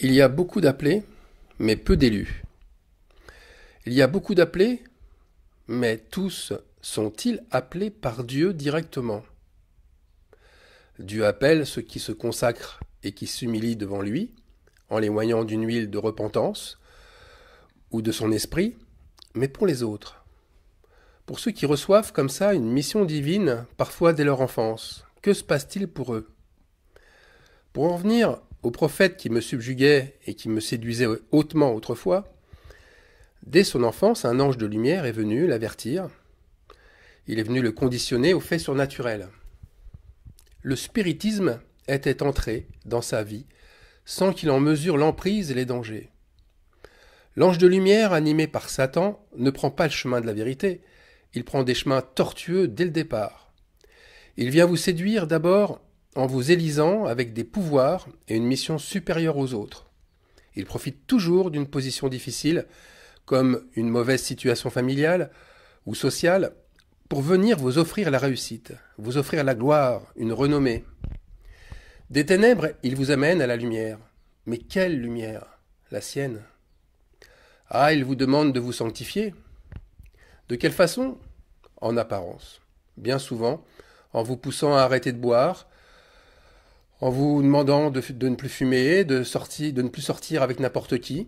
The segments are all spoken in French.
Il y a beaucoup d'appelés, mais peu d'élus. Il y a beaucoup d'appelés, mais tous sont-ils appelés par Dieu directement? Dieu appelle ceux qui se consacrent et qui s'humilient devant lui, en les oignant d'une huile de repentance ou de son esprit, mais pour les autres. Pour ceux qui reçoivent comme ça une mission divine, parfois dès leur enfance, que se passe-t-il pour eux? Pour en venir au prophète qui me subjuguait et qui me séduisait hautement autrefois, dès son enfance, un ange de lumière est venu l'avertir. Il est venu le conditionner aux faits surnaturels. Le spiritisme était entré dans sa vie sans qu'il en mesure l'emprise et les dangers. L'ange de lumière, animé par Satan, ne prend pas le chemin de la vérité, il prend des chemins tortueux dès le départ. Il vient vous séduire d'abord en vous élisant avec des pouvoirs et une mission supérieure aux autres. Il profite toujours d'une position difficile, comme une mauvaise situation familiale ou sociale, pour venir vous offrir la réussite, vous offrir la gloire, une renommée. Des ténèbres, il vous amène à la lumière. Mais quelle lumière? La sienne. Ah, il vous demande de vous sanctifier. De quelle façon? En apparence. Bien souvent, en vous poussant à arrêter de boire, en vous demandant de ne plus fumer, de ne plus sortir avec n'importe qui.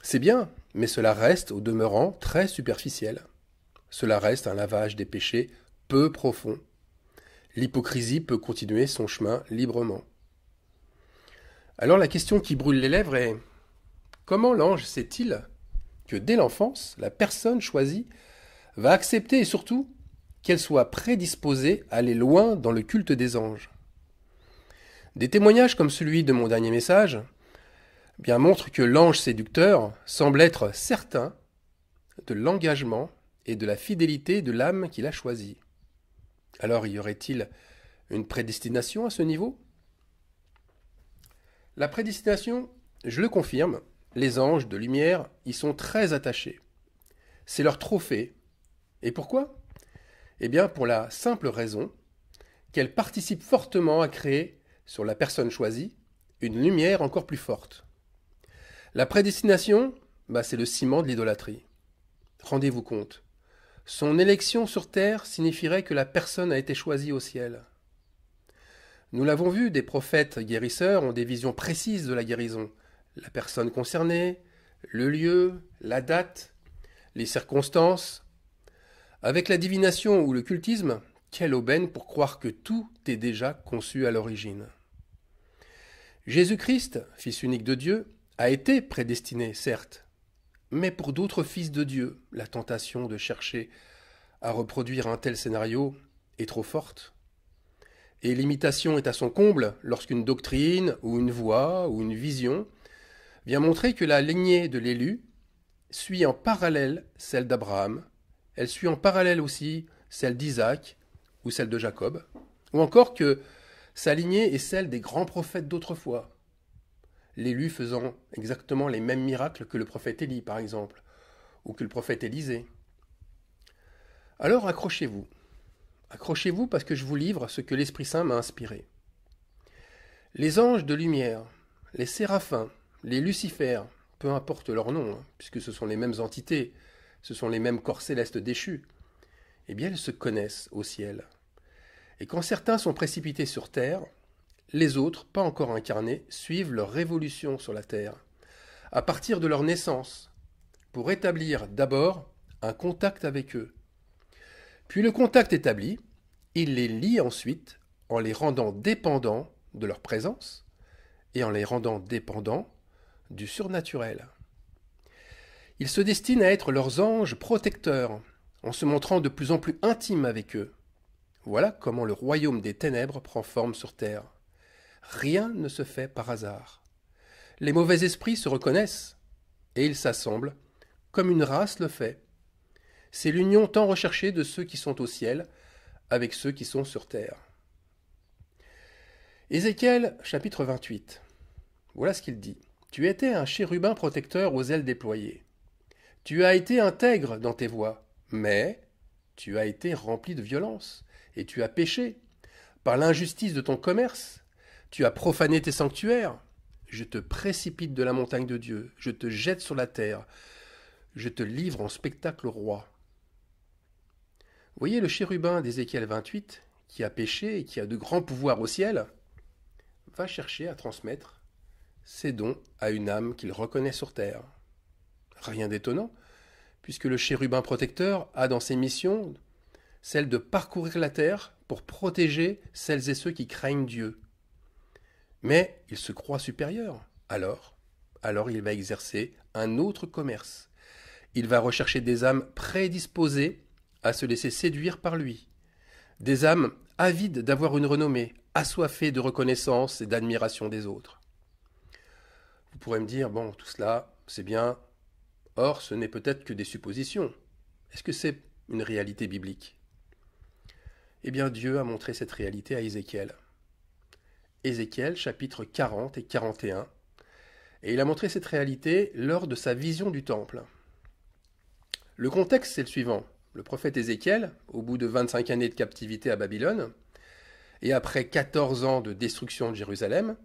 C'est bien, mais cela reste, au demeurant, très superficiel. Cela reste un lavage des péchés peu profond. L'hypocrisie peut continuer son chemin librement. Alors la question qui brûle les lèvres est: comment l'ange sait-il que dès l'enfance, la personne choisie va accepter et surtout qu'elle soit prédisposée à aller loin dans le culte des anges? Des témoignages comme celui de mon dernier message bien montrent que l'ange séducteur semble être certain de l'engagement et de la fidélité de l'âme qu'il a choisie. Alors y aurait-il une prédestination à ce niveau? La prédestination, je le confirme, les anges de lumière y sont très attachés. C'est leur trophée. Et pourquoi? Eh bien pour la simple raison qu'elle participe fortement à créer sur la personne choisie une lumière encore plus forte. La prédestination, c'est le ciment de l'idolâtrie. Rendez-vous compte, son élection sur terre signifierait que la personne a été choisie au ciel. Nous l'avons vu, des prophètes guérisseurs ont des visions précises de la guérison. La personne concernée, le lieu, la date, les circonstances. Avec la divination ou le cultisme, quelle aubaine pour croire que tout est déjà conçu à l'origine. Jésus-Christ, Fils unique de Dieu, a été prédestiné, certes, mais pour d'autres fils de Dieu, la tentation de chercher à reproduire un tel scénario est trop forte. Et l'imitation est à son comble lorsqu'une doctrine ou une voix ou une vision vient montrer que la lignée de l'élu suit en parallèle celle d'Abraham, elle suit en parallèle aussi celle d'Isaac ou celle de Jacob, ou encore que sa lignée est celle des grands prophètes d'autrefois, l'élu faisant exactement les mêmes miracles que le prophète Élie, par exemple, ou que le prophète Élisée. Alors accrochez-vous. Accrochez-vous parce que je vous livre ce que l'Esprit Saint m'a inspiré. Les anges de lumière, les séraphins, les lucifères, peu importe leur nom, puisque ce sont les mêmes entités, ce sont les mêmes corps célestes déchus, eh bien ils se connaissent au ciel. Et quand certains sont précipités sur terre, les autres, pas encore incarnés, suivent leur révolution sur la terre, à partir de leur naissance, pour établir d'abord un contact avec eux. Puis le contact établi, il les lie ensuite en les rendant dépendants de leur présence et en les rendant dépendants du surnaturel. Ils se destinent à être leurs anges protecteurs, en se montrant de plus en plus intimes avec eux. Voilà comment le royaume des ténèbres prend forme sur terre. Rien ne se fait par hasard. Les mauvais esprits se reconnaissent, et ils s'assemblent, comme une race le fait. C'est l'union tant recherchée de ceux qui sont au ciel avec ceux qui sont sur terre. Ézéchiel, chapitre 28. Voilà ce qu'il dit. Tu étais un chérubin protecteur aux ailes déployées. Tu as été intègre dans tes voies, mais tu as été rempli de violence, et tu as péché. Par l'injustice de ton commerce, tu as profané tes sanctuaires. je te précipite de la montagne de Dieu, je te jette sur la terre, je te livre en spectacle au roi. Vous voyez le chérubin d'Ézéchiel 28, qui a péché et qui a de grands pouvoirs au ciel, va chercher à transmettre ses dons à une âme qu'il reconnaît sur terre. Rien d'étonnant, puisque le chérubin protecteur a dans ses missions celle de parcourir la terre pour protéger celles et ceux qui craignent Dieu. Mais il se croit supérieur. Alors il va exercer un autre commerce. Il va rechercher des âmes prédisposées à se laisser séduire par lui. Des âmes avides d'avoir une renommée, assoiffées de reconnaissance et d'admiration des autres. Vous pourrez me dire, bon, tout cela, c'est bien. Or, ce n'est peut-être que des suppositions. Est-ce que c'est une réalité biblique? Eh bien, Dieu a montré cette réalité à Ézéchiel. Ézéchiel, chapitres 40 et 41. Et il a montré cette réalité lors de sa vision du temple. Le contexte, c'est le suivant. Le prophète Ézéchiel, au bout de 25 années de captivité à Babylone, et après 14 ans de destruction de Jérusalem,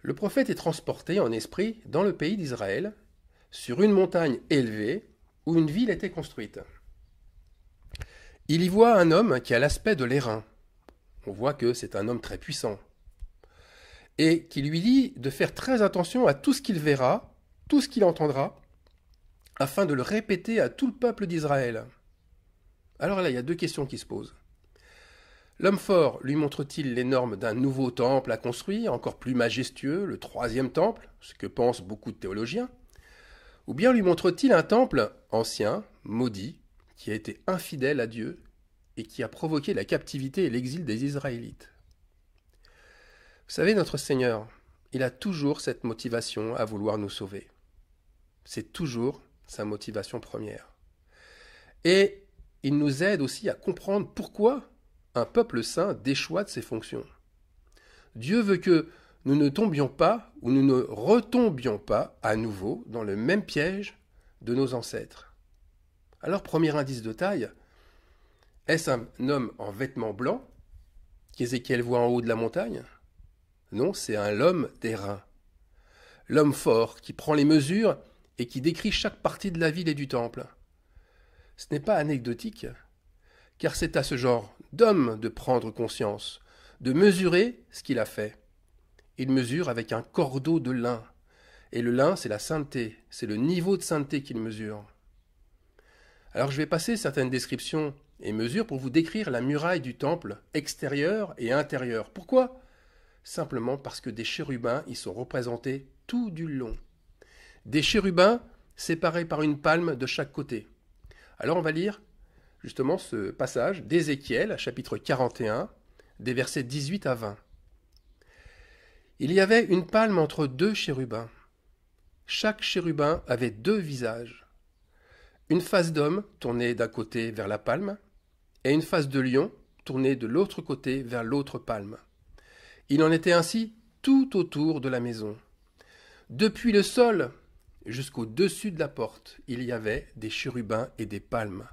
le prophète est transporté en esprit dans le pays d'Israël, sur une montagne élevée où une ville était construite. Il y voit un homme qui a l'aspect de l'airain. On voit que c'est un homme très puissant. Et qui lui dit de faire très attention à tout ce qu'il verra, tout ce qu'il entendra, afin de le répéter à tout le peuple d'Israël. Alors là, il y a deux questions qui se posent. L'homme fort lui montre-t-il les normes d'un nouveau temple à construire, encore plus majestueux, le 3e temple, ce que pensent beaucoup de théologiens, ou bien lui montre-t-il un temple ancien, maudit, qui a été infidèle à Dieu et qui a provoqué la captivité et l'exil des Israélites? Vous savez, notre Seigneur, il a toujours cette motivation à vouloir nous sauver. C'est toujours sa motivation première. Et il nous aide aussi à comprendre pourquoi un peuple saint déchoit de ses fonctions. Dieu veut que nous ne tombions pas ou nous ne retombions pas à nouveau dans le même piège de nos ancêtres. Alors, premier indice de taille, est-ce un homme en vêtements blancs qu'Ézéchiel voit en haut de la montagne? Non, c'est l'homme d'airain. L'homme fort qui prend les mesures et qui décrit chaque partie de la ville et du temple. Ce n'est pas anecdotique, car c'est à ce genre d'homme de prendre conscience, de mesurer ce qu'il a fait. Il mesure avec un cordeau de lin, et le lin, c'est la sainteté, c'est le niveau de sainteté qu'il mesure. Alors je vais passer certaines descriptions et mesures pour vous décrire la muraille du temple, extérieure et intérieure. Pourquoi? Simplement parce que des chérubins y sont représentés tout du long. Des chérubins séparés par une palme de chaque côté. Alors on va lire justement ce passage d'Ézéchiel, chapitre 41, des versets 18 à 20. Il y avait une palme entre deux chérubins. Chaque chérubin avait deux visages. Une face d'homme tournée d'un côté vers la palme, et une face de lion tournée de l'autre côté vers l'autre palme. Il en était ainsi tout autour de la maison. Depuis le sol jusqu'au-dessus de la porte, il y avait des chérubins et des palmes.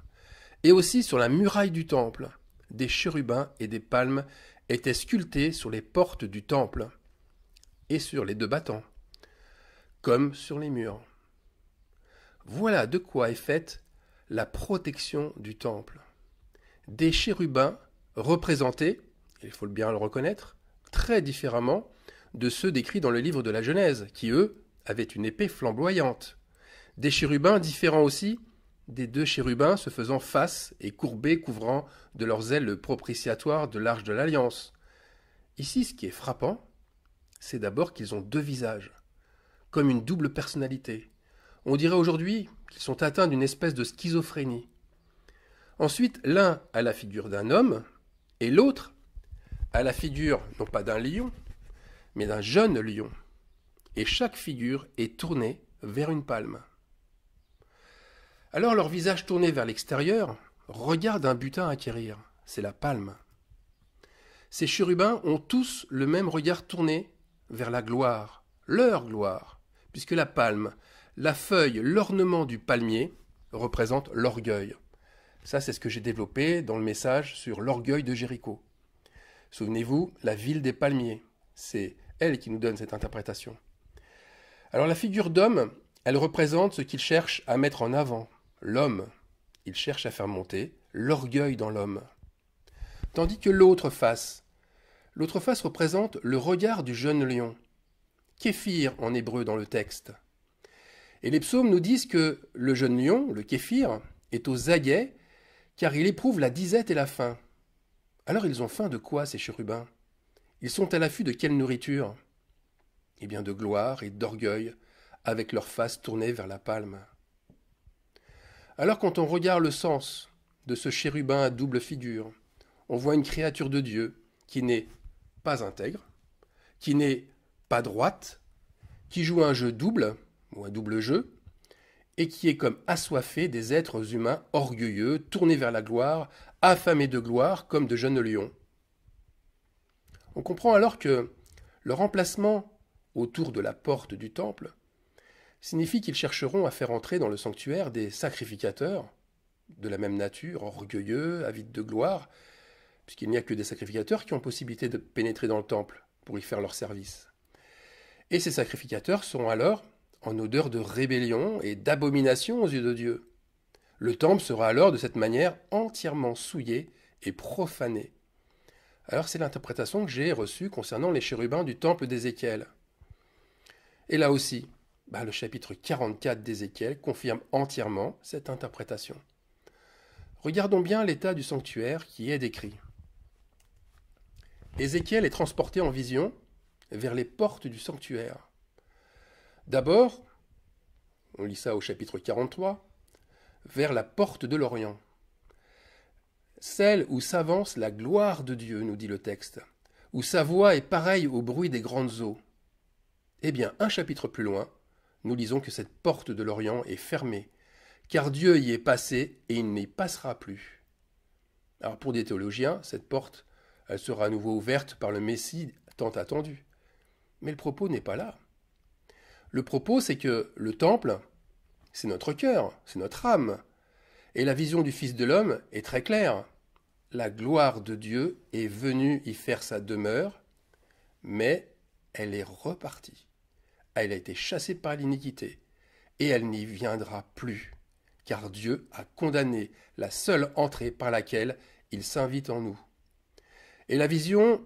Et aussi sur la muraille du temple, des chérubins et des palmes étaient sculptés sur les portes du temple et sur les deux battants, comme sur les murs. Voilà de quoi est faite la protection du temple. Des chérubins représentés, il faut bien le reconnaître, très différemment de ceux décrits dans le livre de la Genèse, qui eux avaient une épée flamboyante. Des chérubins différents aussi des deux chérubins se faisant face et courbés couvrant de leurs ailes le propitiatoire de l'arche de l'Alliance. Ici, ce qui est frappant, c'est d'abord qu'ils ont deux visages, comme une double personnalité. On dirait aujourd'hui qu'ils sont atteints d'une espèce de schizophrénie. Ensuite, l'un a la figure d'un homme, et l'autre a la figure non pas d'un lion, mais d'un jeune lion. Et chaque figure est tournée vers une palme. Alors leur visage tourné vers l'extérieur regarde un butin à acquérir, c'est la palme. Ces chérubins ont tous le même regard tourné vers la gloire, leur gloire, puisque la palme, la feuille, l'ornement du palmier représente l'orgueil. Ça, c'est ce que j'ai développé dans le message sur l'orgueil de Jéricho. Souvenez-vous, la ville des palmiers, c'est elle qui nous donne cette interprétation. Alors la figure d'homme, elle représente ce qu'il cherche à mettre en avant, l'homme. Il cherche à faire monter l'orgueil dans l'homme. Tandis que l'autre face représente le regard du jeune lion. Képhir en hébreu dans le texte. Et les psaumes nous disent que le jeune lion, le képhir, est aux aguets car il éprouve la disette et la faim. Alors ils ont faim de quoi ces chérubins? Ils sont à l'affût de quelle nourriture? Eh bien de gloire et d'orgueil, avec leur face tournée vers la palme. Alors quand on regarde le sens de ce chérubin à double figure, on voit une créature de Dieu qui n'est pas intègre, qui n'est pas droite, qui joue un jeu double, ou un double jeu, et qui est comme assoiffé des êtres humains orgueilleux, tournés vers la gloire, affamés de gloire comme de jeunes lions. On comprend alors que le remplacement autour de la porte du temple signifie qu'ils chercheront à faire entrer dans le sanctuaire des sacrificateurs de la même nature, orgueilleux, avides de gloire, puisqu'il n'y a que des sacrificateurs qui ont possibilité de pénétrer dans le temple pour y faire leur service. Et ces sacrificateurs seront alors en odeur de rébellion et d'abomination aux yeux de Dieu. Le temple sera alors de cette manière entièrement souillé et profané. Alors c'est l'interprétation que j'ai reçue concernant les chérubins du temple d'Ézéchiel. Et là aussi, le chapitre 44 d'Ézéchiel confirme entièrement cette interprétation. Regardons bien l'état du sanctuaire qui est décrit. Ézéchiel est transporté en vision vers les portes du sanctuaire. D'abord, on lit ça au chapitre 43, vers la porte de l'Orient. Celle où s'avance la gloire de Dieu, nous dit le texte, où sa voix est pareille au bruit des grandes eaux. Eh bien, un chapitre plus loin, nous lisons que cette porte de l'Orient est fermée, car Dieu y est passé et il n'y passera plus. Alors pour des théologiens, cette porte, elle sera à nouveau ouverte par le Messie tant attendu. Mais le propos n'est pas là. Le propos, c'est que le temple, c'est notre cœur, c'est notre âme. Et la vision du Fils de l'homme est très claire. La gloire de Dieu est venue y faire sa demeure, mais elle est repartie. Elle a été chassée par l'iniquité, et elle n'y viendra plus, car Dieu a condamné la seule entrée par laquelle il s'invite en nous. Et la vision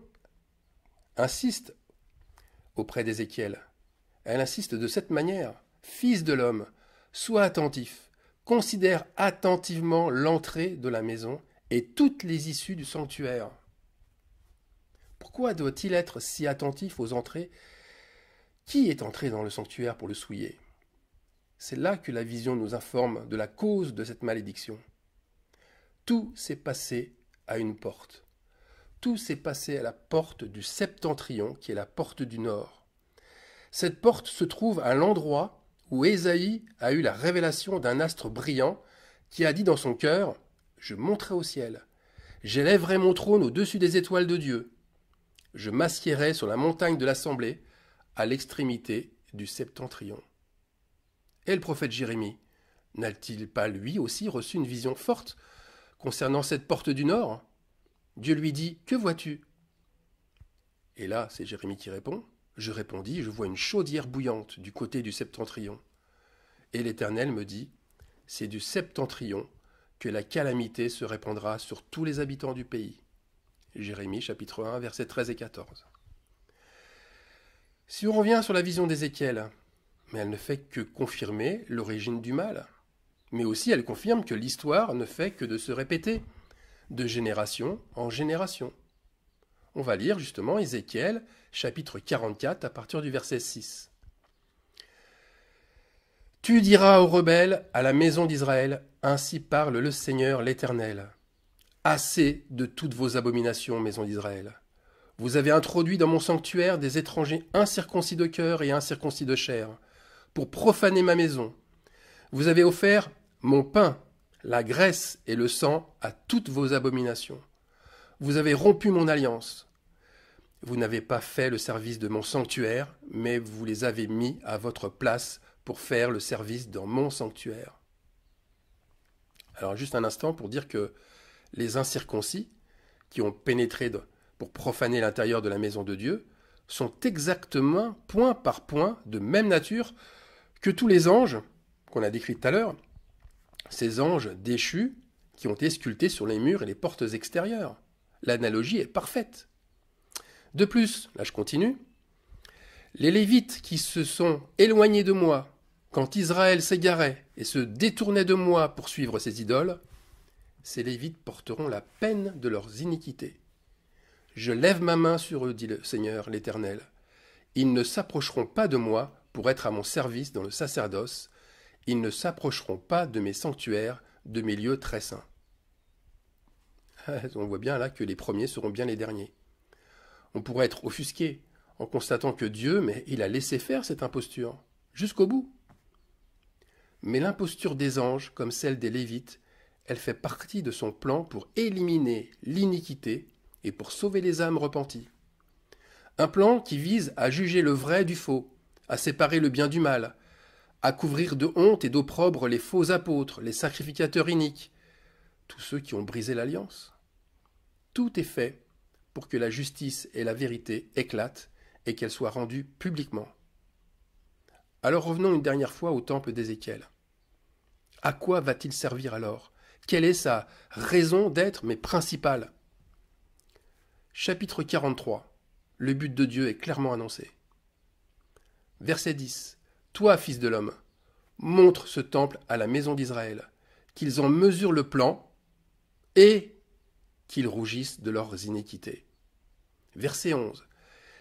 insiste auprès d'Ézéchiel. Elle insiste de cette manière. Fils de l'homme, sois attentif, considère attentivement l'entrée de la maison et toutes les issues du sanctuaire. Pourquoi doit-il être si attentif aux entrées? Qui est entré dans le sanctuaire pour le souiller? C'est là que la vision nous informe de la cause de cette malédiction. Tout s'est passé à une porte. Tout s'est passé à la porte du septentrion, qui est la porte du nord. Cette porte se trouve à l'endroit où Ésaïe a eu la révélation d'un astre brillant qui a dit dans son cœur « Je monterai au ciel, j'élèverai mon trône au-dessus des étoiles de Dieu, je m'assiérai sur la montagne de l'assemblée à l'extrémité du septentrion. » Et le prophète Jérémie, n'a-t-il pas lui aussi reçu une vision forte concernant cette porte du nord? Dieu lui dit « Que vois-tu » Et là, c'est Jérémie qui répond. Je répondis, je vois une chaudière bouillante du côté du septentrion. Et l'Éternel me dit, c'est du septentrion que la calamité se répandra sur tous les habitants du pays. Jérémie chapitre 1, versets 13 et 14. Si on revient sur la vision d'Ézéchiel, mais elle ne fait que confirmer l'origine du mal. Mais aussi elle confirme que l'histoire ne fait que de se répéter, de génération en génération. On va lire justement Ézéchiel, chapitre 44, à partir du verset 6. « Tu diras aux rebelles, à la maison d'Israël, ainsi parle le Seigneur l'Éternel. Assez de toutes vos abominations, maison d'Israël. Vous avez introduit dans mon sanctuaire des étrangers incirconcis de cœur et incirconcis de chair, pour profaner ma maison. Vous avez offert mon pain, la graisse et le sang à toutes vos abominations. Vous avez rompu mon alliance. Vous n'avez pas fait le service de mon sanctuaire, mais vous les avez mis à votre place pour faire le service dans mon sanctuaire. » Alors juste un instant pour dire que les incirconcis, qui ont pénétré pour profaner l'intérieur de la maison de Dieu, sont exactement, point par point, de même nature que tous les anges qu'on a décrits tout à l'heure, ces anges déchus qui ont été sculptés sur les murs et les portes extérieures. L'analogie est parfaite. De plus, là je continue, les Lévites qui se sont éloignés de moi quand Israël s'égarait et se détournait de moi pour suivre ses idoles, ces Lévites porteront la peine de leurs iniquités. Je lève ma main sur eux, dit le Seigneur l'Éternel. Ils ne s'approcheront pas de moi pour être à mon service dans le sacerdoce. Ils ne s'approcheront pas de mes sanctuaires, de mes lieux très saints. On voit bien là que les premiers seront bien les derniers. On pourrait être offusqué en constatant que Dieu, mais il a laissé faire cette imposture, jusqu'au bout. Mais l'imposture des anges, comme celle des Lévites, elle fait partie de son plan pour éliminer l'iniquité et pour sauver les âmes repenties. Un plan qui vise à juger le vrai du faux, à séparer le bien du mal, à couvrir de honte et d'opprobre les faux apôtres, les sacrificateurs iniques, tous ceux qui ont brisé l'alliance. Tout est fait pour que la justice et la vérité éclatent et qu'elles soient rendues publiquement. Alors revenons une dernière fois au temple d'Ézéchiel. À quoi va-t-il servir alors? Quelle est sa raison d'être, mais principale? Chapitre 43. Le but de Dieu est clairement annoncé. Verset 10. Toi, fils de l'homme, montre ce temple à la maison d'Israël, qu'ils en mesurent le plan et qu'ils rougissent de leurs iniquités. Verset 11.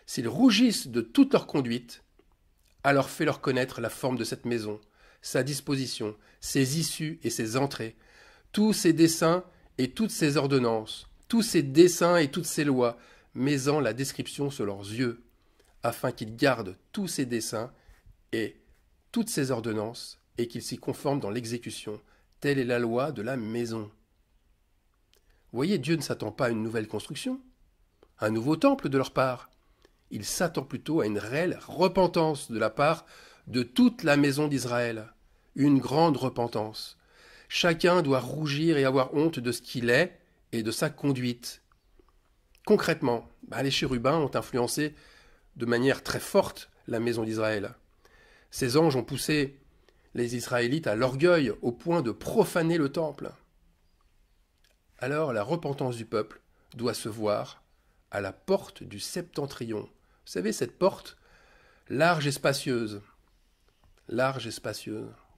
S'ils rougissent de toute leur conduite, alors fais-leur connaître la forme de cette maison, sa disposition, ses issues et ses entrées, tous ses desseins et toutes ses ordonnances, tous ses desseins et toutes ses lois, mets-en la description sur leurs yeux, afin qu'ils gardent tous ses desseins et toutes ses ordonnances, et qu'ils s'y conforment dans l'exécution. Telle est la loi de la maison. Vous voyez, Dieu ne s'attend pas à une nouvelle construction, un nouveau temple de leur part. Il s'attend plutôt à une réelle repentance de la part de toute la maison d'Israël. Une grande repentance. Chacun doit rougir et avoir honte de ce qu'il est et de sa conduite. Concrètement, les chérubins ont influencé de manière très forte la maison d'Israël. Ces anges ont poussé les Israélites à l'orgueil au point de profaner le temple. Alors la repentance du peuple doit se voir à la porte du septentrion. Vous savez, cette porte, large et spacieuse,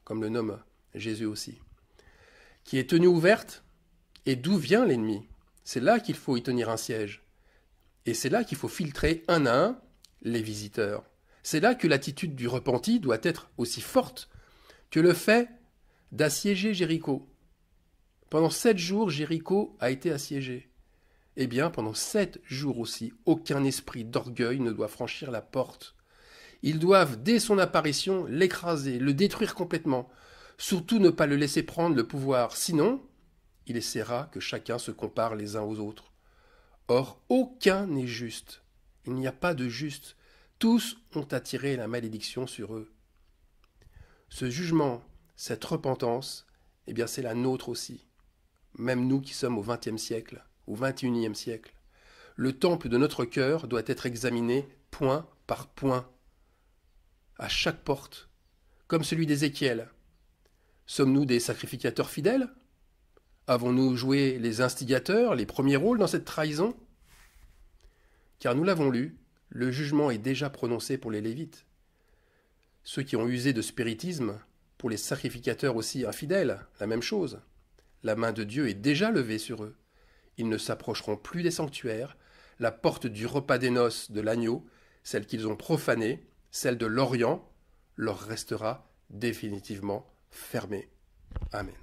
comme le nomme Jésus aussi, qui est tenue ouverte, et d'où vient l'ennemi. C'est là qu'il faut y tenir un siège. Et c'est là qu'il faut filtrer un à un les visiteurs. C'est là que l'attitude du repenti doit être aussi forte que le fait d'assiéger Jéricho. Pendant 7 jours, Jéricho a été assiégé. Eh bien, pendant 7 jours aussi, aucun esprit d'orgueil ne doit franchir la porte. Ils doivent, dès son apparition, l'écraser, le détruire complètement. Surtout ne pas le laisser prendre le pouvoir, sinon, il essaiera que chacun se compare les uns aux autres. Or, aucun n'est juste. Il n'y a pas de juste. Tous ont attiré la malédiction sur eux. Ce jugement, cette repentance, eh bien c'est la nôtre aussi. Même nous qui sommes au XXe siècle, au XXIe siècle. Le temple de notre cœur doit être examiné point par point, à chaque porte, comme celui d'Ézéchiel. Sommes-nous des sacrificateurs fidèles? Avons-nous joué les instigateurs, les premiers rôles dans cette trahison? Car nous l'avons lu, le jugement est déjà prononcé pour les Lévites. Ceux qui ont usé de spiritisme, pour les sacrificateurs aussi infidèles, la même chose. La main de Dieu est déjà levée sur eux. Ils ne s'approcheront plus des sanctuaires. La porte du repas des noces de l'agneau, celle qu'ils ont profanée, celle de l'Orient, leur restera définitivement fermée. Amen.